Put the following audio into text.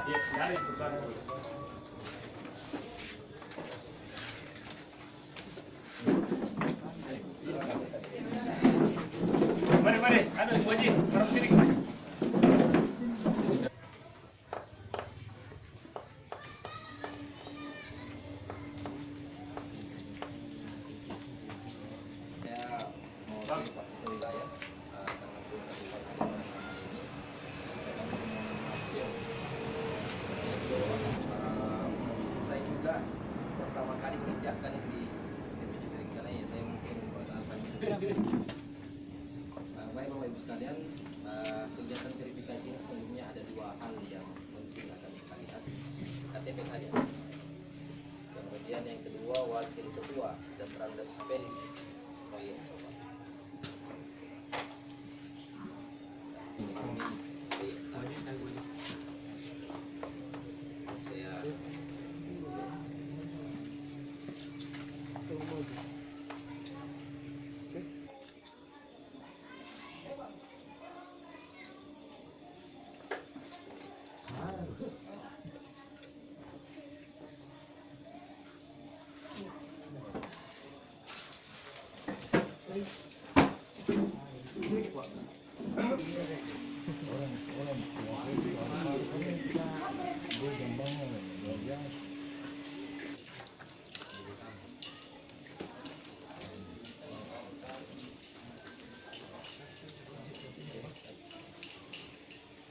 Mari, mari. Aduh, Bu Haji, orang sini. Saya juga pertama kali menginjakkan di DPD Peringkana ya saya mungkin memperkenalkan diri. Baik Bapak Ibu sekalian, kegiatan verifikasi ini sebelumnya ada dua hal yang mungkin akan kita lihat. KTP saja. Kemudian yang kedua wakil ketua dan Randas Peris proyek. Orang